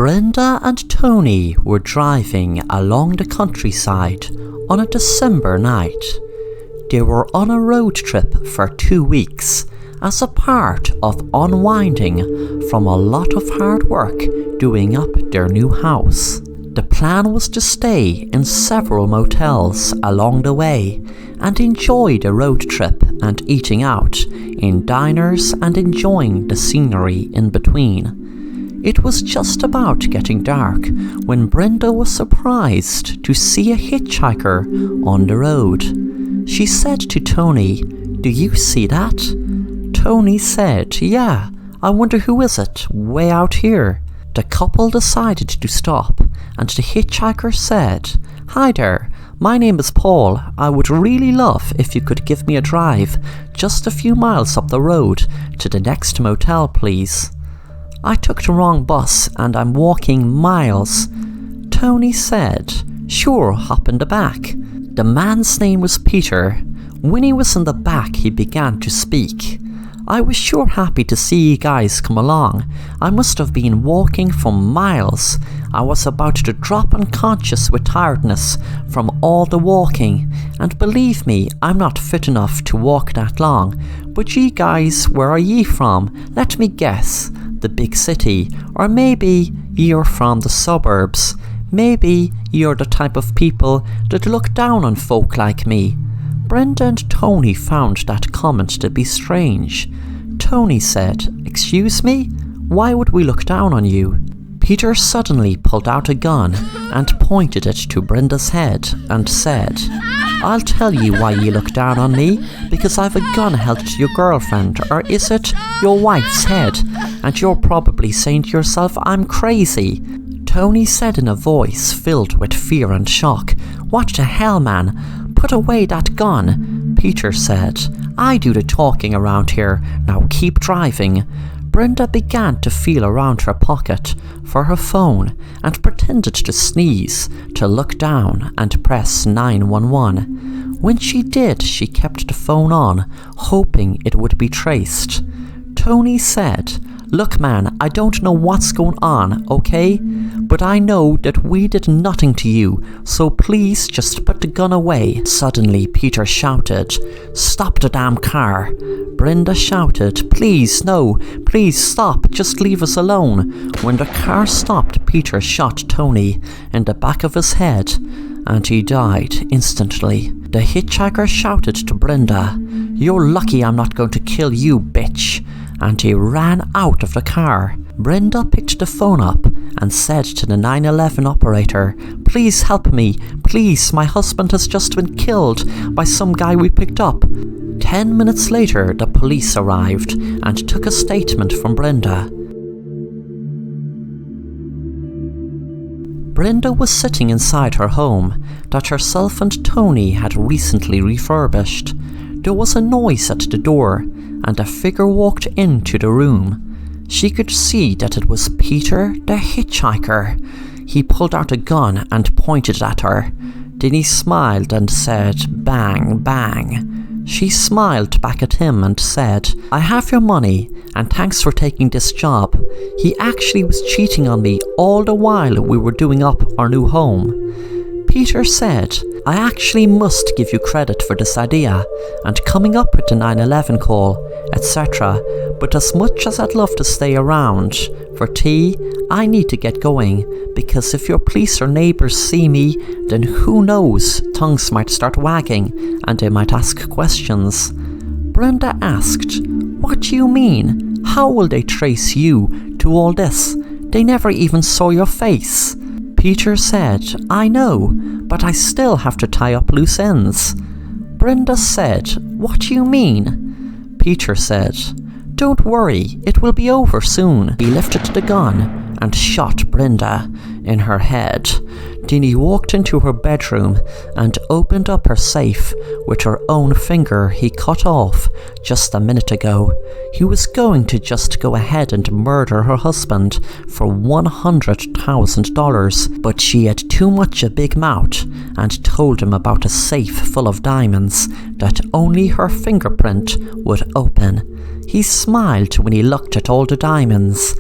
Brenda and Tony were driving along the countryside on a December night. They were on a road trip for 2 weeks as a part of unwinding from a lot of hard work doing up their new house. The plan was to stay in several motels along the way and enjoy the road trip and eating out in diners and enjoying the scenery in between. It was just about getting dark when Brenda was surprised to see a hitchhiker on the road. She said to Tony, "Do you see that?" Tony said, "Yeah, I wonder who is it, way out here." The couple decided to stop, and the hitchhiker said, "Hi there, my name is Paul. I would really love if you could give me a drive just a few miles up the road to the next motel, please. I took the wrong bus and I'm walking miles." Tony said, "Sure, hop in the back." The man's name was Peter. When he was in the back, he began to speak. "I was sure happy to see you guys come along. I must have been walking for miles. I was about to drop unconscious with tiredness from all the walking, and believe me, I'm not fit enough to walk that long. But ye guys, where are ye from? Let me guess. The big city, or maybe you're from the suburbs. Maybe you're the type of people that look down on folk like me." Brenda and Tony found that comment to be strange. Tony said, "Excuse me? Why would we look down on you?" Peter suddenly pulled out a gun and pointed it to Brenda's head and said, "I'll tell you why you look down on me, because I've a gun held to your girlfriend, or is it your wife's head, and you're probably saying to yourself, I'm crazy." Tony said in a voice filled with fear and shock, "What the hell, man? Put away that gun." Peter said, "I do the talking around here, now keep driving." Brenda began to feel around her pocket for her phone and pretended to sneeze, to look down and press 911. When she did, she kept the phone on, hoping it would be traced. Tony said, "Look man, I don't know what's going on, okay? But I know that we did nothing to you, so please just put the gun away." Suddenly Peter shouted, "Stop the damn car." Brenda shouted, "Please, no, please stop, just leave us alone." When the car stopped, Peter shot Tony in the back of his head, and he died instantly. The hitchhiker shouted to Brenda, "You're lucky I'm not going to kill you, bitch," and he ran out of the car. Brenda picked the phone up and said to the 911 operator, "Please help me, please, my husband has just been killed by some guy we picked up." 10 minutes later, the police arrived and took a statement from Brenda. Brenda was sitting inside her home that herself and Tony had recently refurbished. There was a noise at the door, and a figure walked into the room. She could see that it was Peter the hitchhiker. He pulled out a gun and pointed at her. Then he smiled and said, "Bang, bang." She smiled back at him and said, "I have your money, and thanks for taking this job. He actually was cheating on me all the while we were doing up our new home." Peter said, "I actually must give you credit for this idea and coming up with the 911 call, etc. But as much as I'd love to stay around for tea, I need to get going, because if your police or neighbours see me, then who knows, tongues might start wagging and they might ask questions." Brenda asked, "What do you mean? How will they trace you to all this? They never even saw your face." Peter said, "I know, but I still have to tie up loose ends." Brenda said, "What do you mean?" Peter said, "Don't worry, it will be over soon." He lifted the gun and shot Brenda in her head. Then he walked into her bedroom and opened up her safe with her own finger he cut off just a minute ago. He was going to just go ahead and murder her husband for $100,000, but she had too much a big mouth and told him about a safe full of diamonds that only her fingerprint would open. He smiled when he looked at all the diamonds.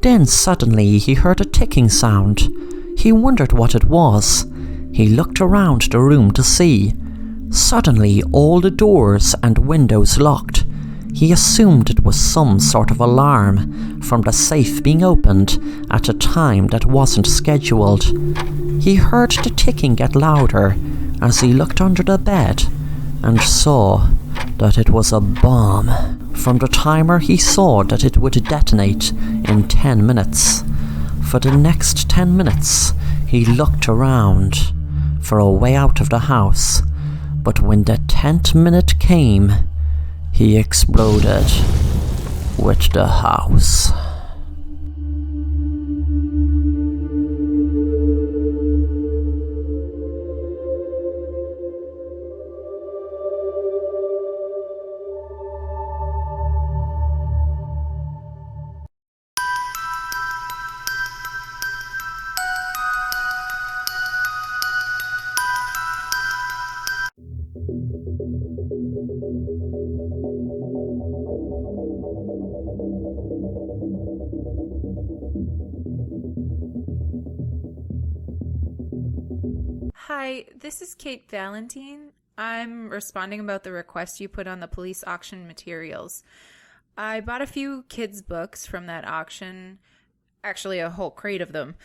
Then suddenly he heard a ticking sound. He wondered what it was. He looked around the room to see. Suddenly all the doors and windows locked. He assumed it was some sort of alarm from the safe being opened at a time that wasn't scheduled. He heard the ticking get louder as he looked under the bed and saw that it was a bomb. From the timer he saw that it would detonate in 10 minutes. For the next 10 minutes he looked around for a way out of the house, but when the 10th minute came, he exploded with the house. Hi, this is Kate Valentine. I'm responding about the request you put on the police auction materials. I bought a few kids' books from that auction, actually a whole crate of them.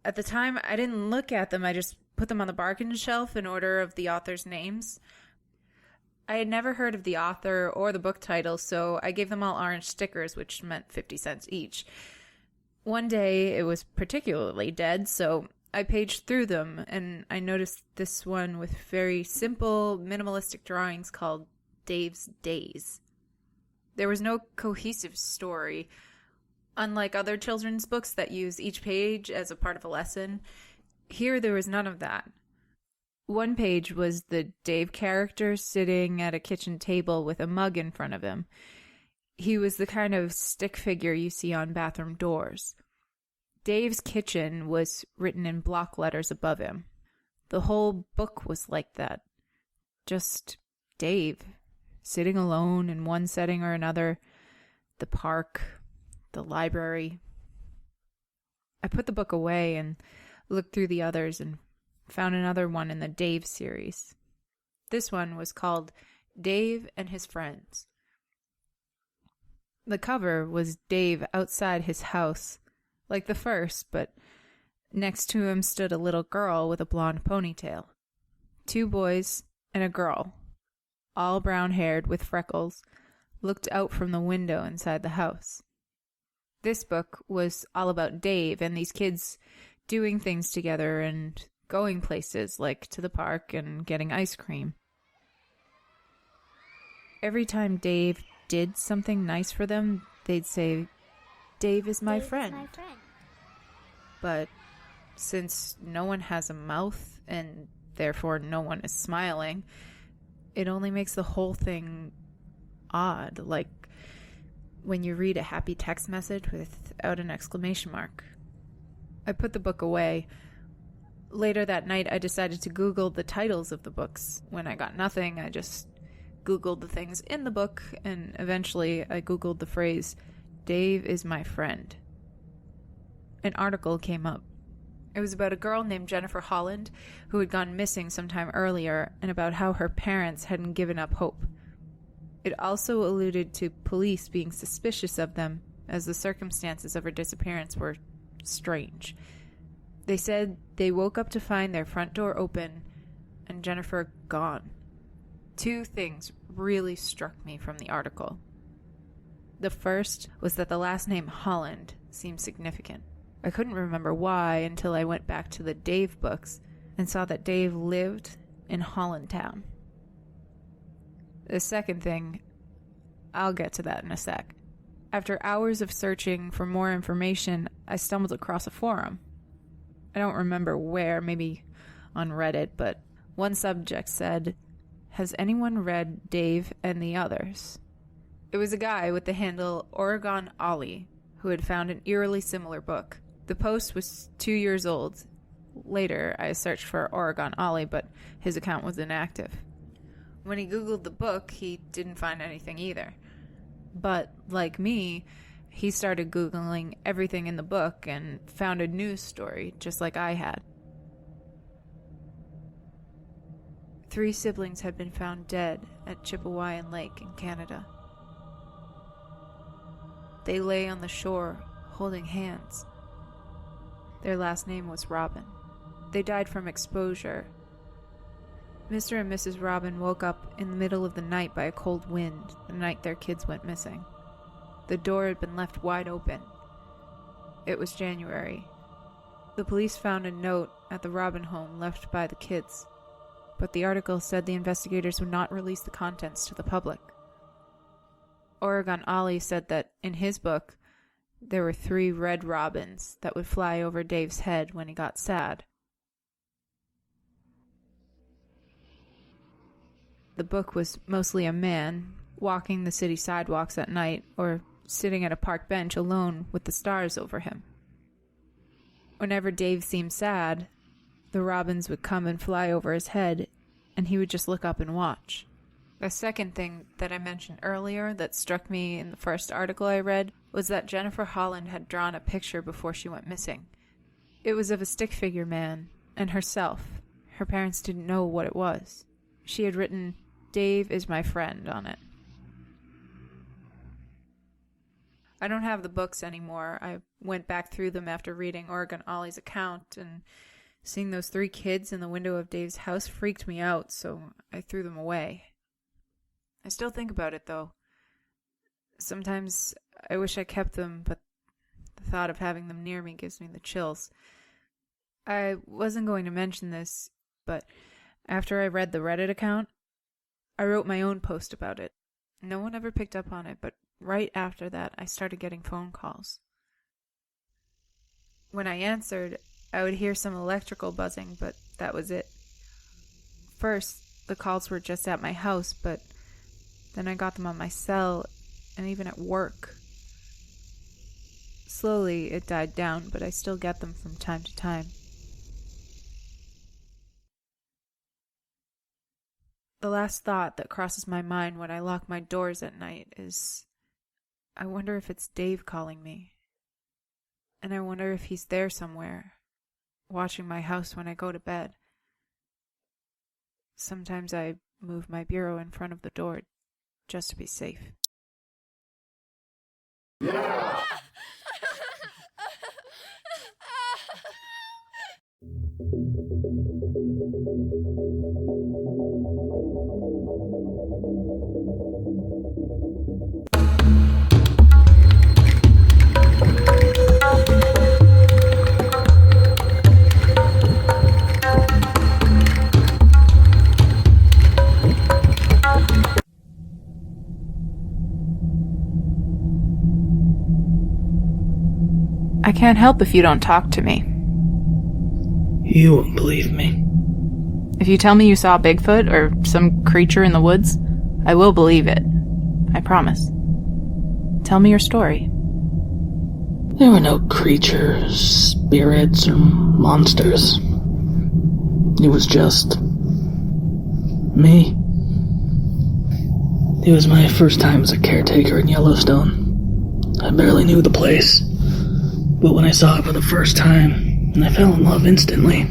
At the time, I didn't look at them, I just put them on the bargain shelf in order of the author's names. I had never heard of the author or the book title, so I gave them all orange stickers, which meant 50 cents each. One day, it was particularly dead, so I paged through them, and I noticed this one with very simple, minimalistic drawings called Dave's Days. There was no cohesive story. Unlike other children's books that use each page as a part of a lesson, here there was none of that. One page was the Dave character sitting at a kitchen table with a mug in front of him. He was the kind of stick figure you see on bathroom doors. Dave's kitchen was written in block letters above him. The whole book was like that. Just Dave, sitting alone in one setting or another. The park, the library. I put the book away and looked through the others and found another one in the Dave series. This one was called Dave and His Friends. The cover was Dave outside his house, like the first, but next to him stood a little girl with a blonde ponytail. 2 boys and a girl, all brown-haired with freckles, looked out from the window inside the house. This book was all about Dave and these kids doing things together and going places like to the park and getting ice cream. Every time Dave did something nice for them, they'd say, "Dave is my friend." But since no one has a mouth and therefore no one is smiling, it only makes the whole thing odd, like when you read a happy text message without an exclamation mark. I put the book away. Later that night, I decided to Google the titles of the books. When I got nothing, I just Googled the things in the book, and eventually I Googled the phrase, "Dave is my friend." An article came up. It was about a girl named Jennifer Holland who had gone missing sometime earlier and about how her parents hadn't given up hope. It also alluded to police being suspicious of them as the circumstances of her disappearance were strange. They said they woke up to find their front door open and Jennifer gone. 2 things really struck me from the article. The first was that the last name Holland seemed significant. I couldn't remember why until I went back to the Dave books and saw that Dave lived in Hollandtown. The second thing, I'll get to that in a sec. After hours of searching for more information, I stumbled across a forum. I don't remember where, maybe on Reddit, but one subject said, "Has anyone read Dave and the Others?" It was a guy with the handle Oregon Ollie who had found an eerily similar book. The post was 2 years old. Later, I searched for Oregon Ollie, but his account was inactive. When he Googled the book, he didn't find anything either. But, like me, he started Googling everything in the book and found a news story just like I had. 3 siblings had been found dead at Chipewyan Lake in Canada. They lay on the shore, holding hands. Their last name was Robin. They died from exposure. Mr. and Mrs. Robin woke up in the middle of the night by a cold wind the night their kids went missing. The door had been left wide open. It was January. The police found a note at the Robin home left by the kids, but the article said the investigators would not release the contents to the public. Oregon Ollie said that in his book, there were 3 red robins that would fly over Dave's head when he got sad. The book was mostly a man walking the city sidewalks at night or sitting at a park bench alone with the stars over him. Whenever Dave seemed sad, the robins would come and fly over his head, and he would just look up and watch. The second thing that I mentioned earlier that struck me in the first article I read was that Jennifer Holland had drawn a picture before she went missing. It was of a stick figure man and herself. Her parents didn't know what it was. She had written, "Dave is my friend," on it. I don't have the books anymore. I went back through them after reading Oregon Ollie's account, and seeing those 3 kids in the window of Dave's house freaked me out, so I threw them away. I still think about it, though. Sometimes I wish I kept them, but the thought of having them near me gives me the chills. I wasn't going to mention this, but after I read the Reddit account, I wrote my own post about it. No one ever picked up on it, but right after that, I started getting phone calls. When I answered, I would hear some electrical buzzing, but that was it. First, the calls were just at my house, but then I got them on my cell and even at work. Slowly, it died down, but I still get them from time to time. The last thought that crosses my mind when I lock my doors at night is, I wonder if it's Dave calling me. And I wonder if he's there somewhere, watching my house when I go to bed. Sometimes I move my bureau in front of the door just to be safe. I can't help if you don't talk to me. You won't believe me. If you tell me you saw Bigfoot or some creature in the woods, I will believe it. I promise. Tell me your story. There were no creatures, spirits, or monsters. It was just me. It was my first time as a caretaker in Yellowstone. I barely knew the place, but when I saw it for the first time, I fell in love instantly.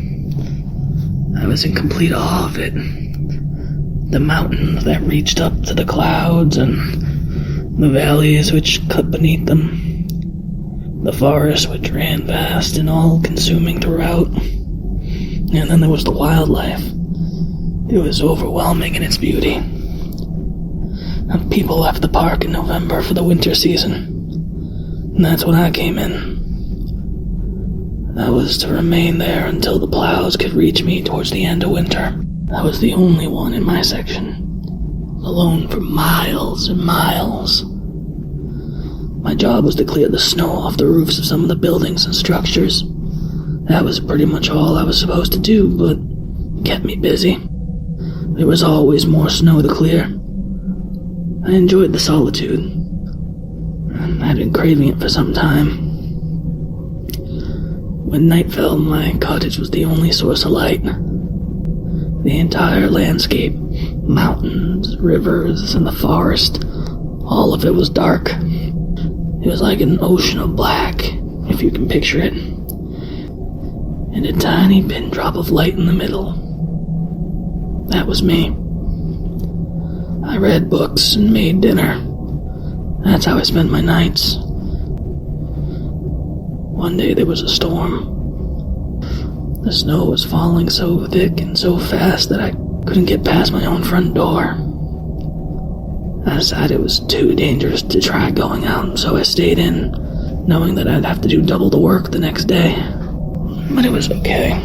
I was in complete awe of it. The mountains that reached up to the clouds, and the valleys which cut beneath them. The forest which ran vast and all-consuming throughout. And then there was the wildlife. It was overwhelming in its beauty. And people left the park in November for the winter season. And that's when I came in. I was to remain there until the plows could reach me towards the end of winter. I was the only one in my section, alone for miles and miles. My job was to clear the snow off the roofs of some of the buildings and structures. That was pretty much all I was supposed to do, but it kept me busy. There was always more snow to clear. I enjoyed the solitude, and I'd been craving it for some time. When night fell, my cottage was the only source of light. The entire landscape, mountains, rivers, and the forest, all of it was dark. It was like an ocean of black, if you can picture it, and a tiny pin drop of light in the middle. That was me. I read books and made dinner. That's how I spent my nights. One day there was a storm. The snow was falling so thick and so fast that I couldn't get past my own front door. I decided it was too dangerous to try going out, so I stayed in, knowing that I'd have to do double the work the next day. But it was okay,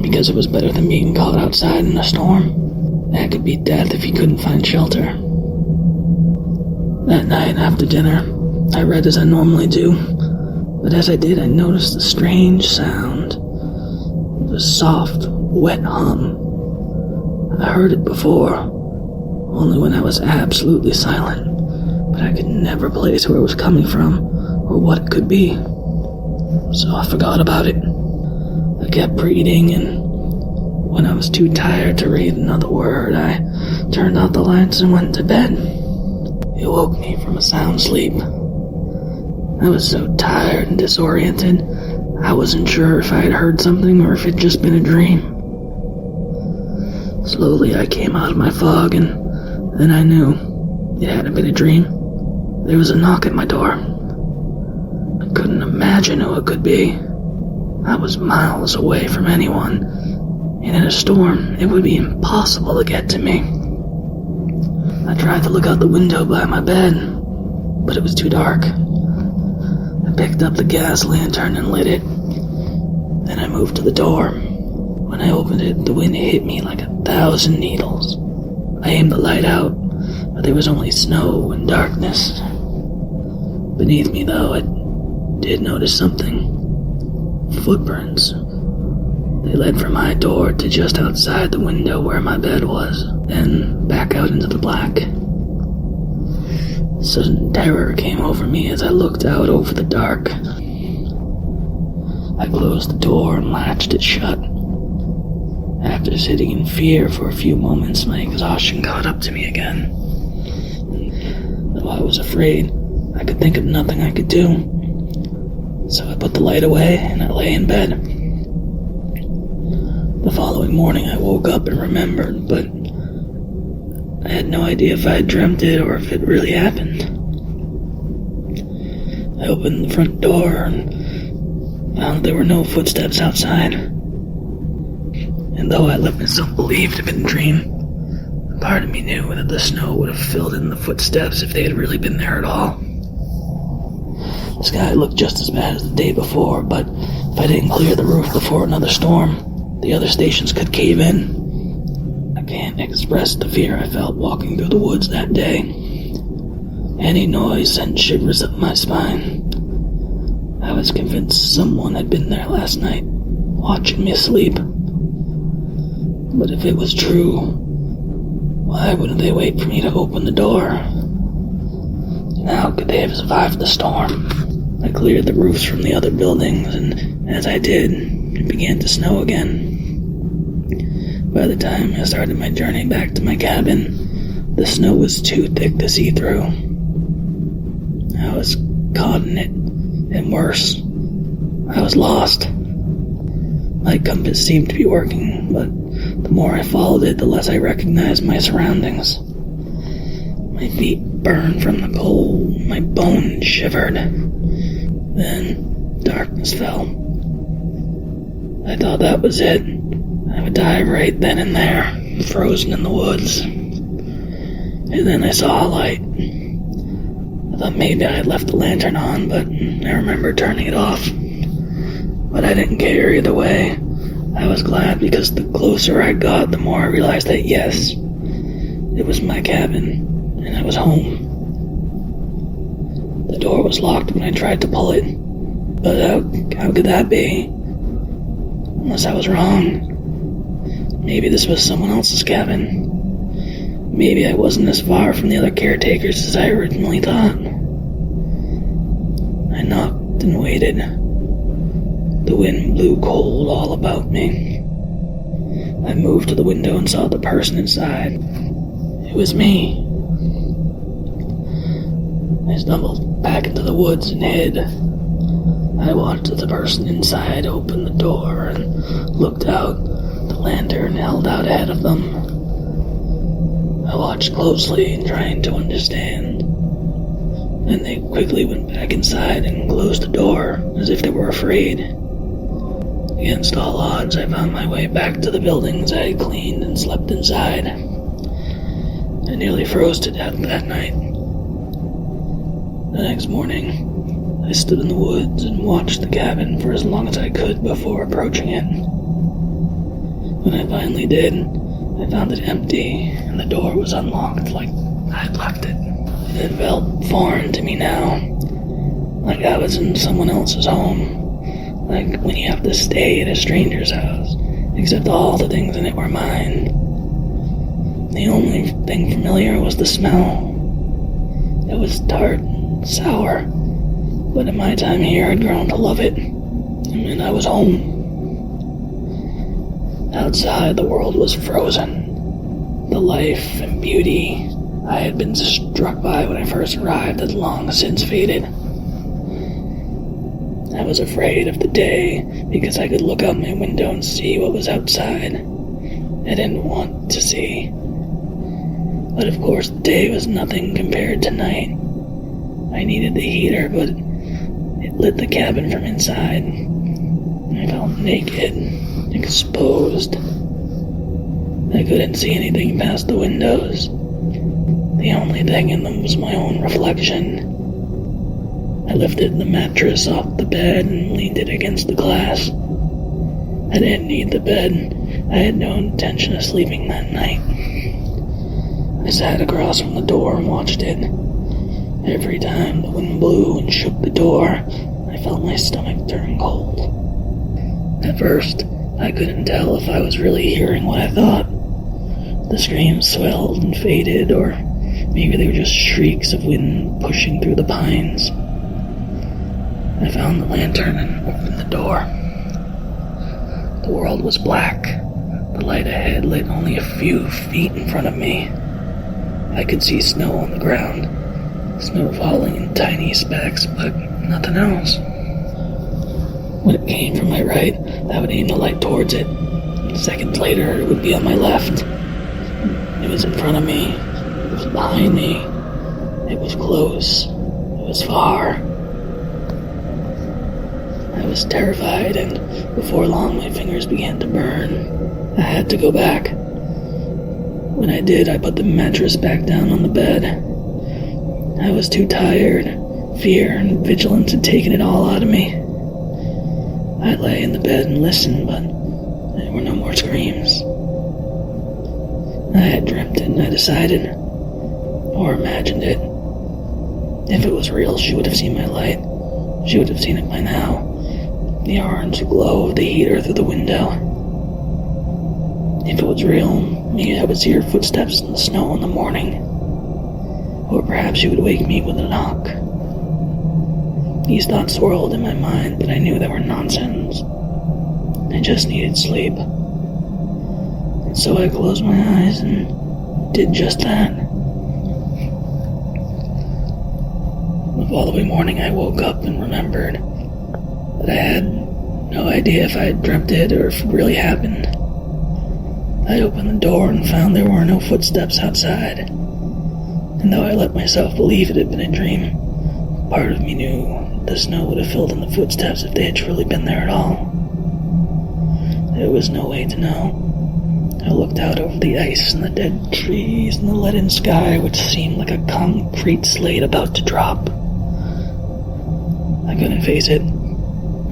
because it was better than being caught outside in a storm. That could be death if you couldn't find shelter. That night, after dinner, I read as I normally do, but as I did, I noticed a strange sound. The soft, wet hum. I heard it before, only when I was absolutely silent, but I could never place where it was coming from or what it could be. So I forgot about it. I kept reading, and when I was too tired to read another word, I turned out the lights and went to bed. It woke me from a sound sleep. I was so tired and disoriented, I wasn't sure if I had heard something or if it'd just been a dream. Slowly I came out of my fog, and then I knew it hadn't been a dream. There was a knock at my door. I couldn't imagine who it could be. I was miles away from anyone, and in a storm, it would be impossible to get to me. I tried to look out the window by my bed, but it was too dark. I picked up the gas lantern and lit it. Then I moved to the door. When I opened it, the wind hit me like 1,000 needles. I aimed the light out, but there was only snow and darkness. Beneath me, though, I did notice something. Footprints. They led from my door to just outside the window where my bed was, then back out into the black. Sudden terror came over me as I looked out over the dark. I closed the door and latched it shut. After sitting in fear for a few moments, my exhaustion caught up to me again. Though I was afraid, I could think of nothing I could do. So I put the light away and I lay in bed. The following morning I woke up and remembered, but I had no idea if I had dreamt it or if it really happened. I opened the front door and found there were no footsteps outside. And though I let myself believe it had been a dream, part of me knew that the snow would have filled in the footsteps if they had really been there at all. The sky looked just as bad as the day before, but if I didn't clear the roof before another storm, the other stations could cave in. I can't express the fear I felt walking through the woods that day. Any noise sent shivers up my spine. I was convinced someone had been there last night, watching me sleep. But if it was true, why wouldn't they wait for me to open the door? And how could they have survived the storm? I cleared the roofs from the other buildings, and as I did, it began to snow again. By the time I started my journey back to my cabin, the snow was too thick to see through. I was caught in it, and worse, I was lost. My compass seemed to be working, but the more I followed it, the less I recognized my surroundings. My feet burned from the cold, my bones shivered. Then, darkness fell. I thought that was it. I would die right then and there, frozen in the woods. And then I saw a light. I thought maybe I had left the lantern on, but I remember turning it off. But I didn't care either way. I was glad because the closer I got, the more I realized that yes, it was my cabin, and I was home. The door was locked when I tried to pull it, but how could that be? Unless I was wrong. Maybe this was someone else's cabin. Maybe I wasn't as far from the other caretakers as I originally thought. I knocked and waited. The wind blew cold all about me. I moved to the window and saw the person inside. It was me. I stumbled back into the woods and hid. I watched the person inside open the door and looked out, the lantern held out ahead of them. I watched closely, trying to understand. Then they quickly went back inside and closed the door, as if they were afraid. Against all odds, I found my way back to the buildings I had cleaned and slept inside. I nearly froze to death that night. The next morning, I stood in the woods and watched the cabin for as long as I could before approaching it. When I finally did, I found it empty, and the door was unlocked like I'd left it. It felt foreign to me now, like I was in someone else's home, like when you have to stay at a stranger's house, except all the things in it were mine. The only thing familiar was the smell. It was tart and sour, but in my time here I'd grown to love it, and I was home. Outside, the world was frozen. The life and beauty I had been struck by when I first arrived had long since faded. I was afraid of the day because I could look out my window and see what was outside. I didn't want to see. But of course, the day was nothing compared to night. I needed the heater, but it lit the cabin from inside. I felt naked, exposed. I couldn't see anything past the windows. The only thing in them was my own reflection. I lifted the mattress off the bed and leaned it against the glass. I didn't need the bed. I had no intention of sleeping that night. I sat across from the door and watched it. Every time the wind blew and shook the door, I felt my stomach turn cold. At first, I couldn't tell if I was really hearing what I thought. The screams swelled and faded, or maybe they were just shrieks of wind pushing through the pines. I found the lantern and opened the door. The world was black. The light ahead lit only a few feet in front of me. I could see snow on the ground, snow falling in tiny specks, but nothing else. When it came from my right, I would aim the light towards it. Seconds later, it would be on my left. It was in front of me. It was behind me. It was close. It was far. I was terrified, and before long my fingers began to burn. I had to go back. When I did, I put the mattress back down on the bed. I was too tired. Fear and vigilance had taken it all out of me. I lay in the bed and listened, but there were no more screams. I had dreamt it, and I decided, or imagined it. If it was real, she would have seen my light. She would have seen it by now. The orange glow of the heater through the window. If it was real, maybe I would see her footsteps in the snow in the morning. Or perhaps she would wake me with a knock. These thoughts swirled in my mind, but I knew they were nonsense. I just needed sleep. And so I closed my eyes and did just that. The following morning I woke up and remembered that I had no idea if I had dreamt it or if it really happened. I opened the door and found there were no footsteps outside. And though I let myself believe it had been a dream, part of me knew the snow would have filled in the footsteps if they had truly been there at all. There was no way to know. I looked out over the ice and the dead trees and the leaden sky, which seemed like a concrete slate about to drop. I couldn't face it.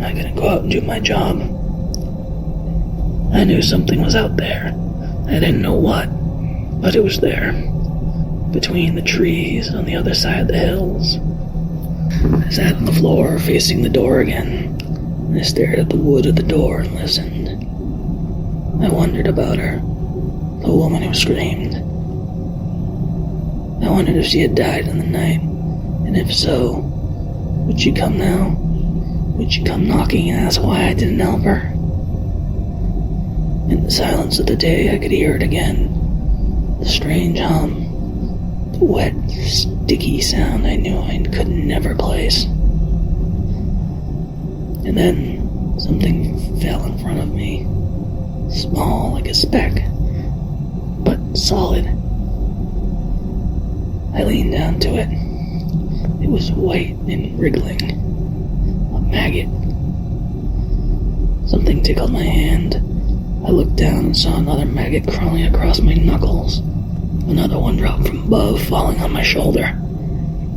I couldn't go out and do my job. I knew something was out there. I didn't know what, but it was there. Between the trees on the other side of the hills. I sat on the floor facing the door again. I stared at the wood of the door and listened. I wondered about her, the woman who screamed. I wondered if she had died in the night, and if so, would she come now? Would she come knocking and ask why I didn't help her? In the silence of the day, I could hear it again. The strange hum, the wet, sticky sound I knew I could never place. And then something fell in front of me, small like a speck, but solid. I leaned down to it. It was white and wriggling. A maggot. Something tickled my hand. I looked down and saw another maggot crawling across my knuckles. Another one dropped from above, falling on my shoulder.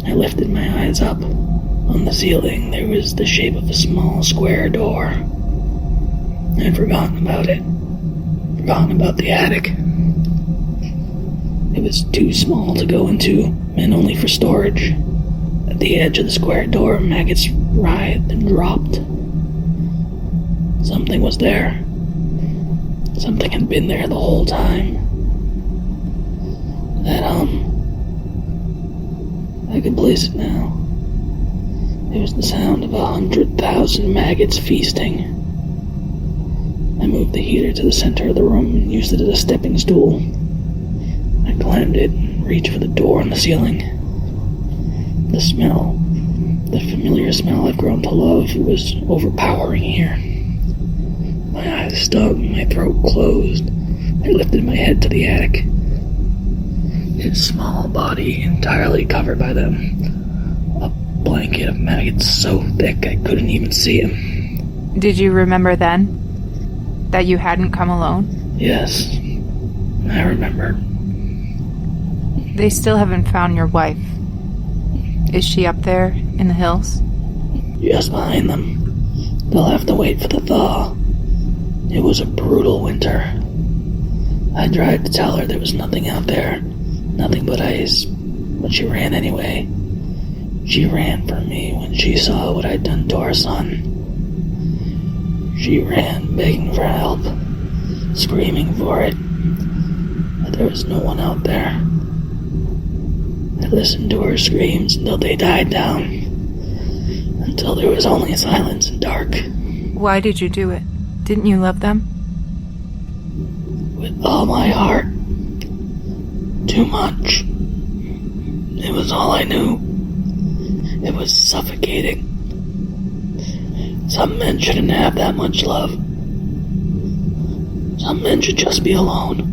I lifted my eyes up. On the ceiling, there was the shape of a small square door. I had forgotten about it. Forgotten about the attic. It was too small to go into, meant only for storage. At the edge of the square door, maggots writhed and dropped. Something was there. Something had been there the whole time. That I could place it now. It was the sound of 100,000 maggots feasting. I moved the heater to the center of the room and used it as a stepping stool. I climbed it and reached for the door on the ceiling. The smell, the familiar smell I've grown to love, was overpowering here. My eyes stung, my throat closed. I lifted my head to the attic. His small body entirely covered by them. A blanket of maggots so thick I couldn't even see him. Did you remember then that you hadn't come alone? Yes, I remembered. They still haven't found your wife. Is she up there in the hills? Just behind them. They'll have to wait for the thaw. It was a brutal winter. I tried to tell her there was nothing out there. Nothing but ice. But she ran anyway. She ran for me when she saw what I'd done to our son. She ran begging for help, screaming for it. But there was no one out there. I listened to her screams until they died down. Until there was only silence and dark. Why did you do it? Didn't you love them? With all my heart. Too much. It was all I knew. It was suffocating. Some men shouldn't have that much love. Some men should just be alone.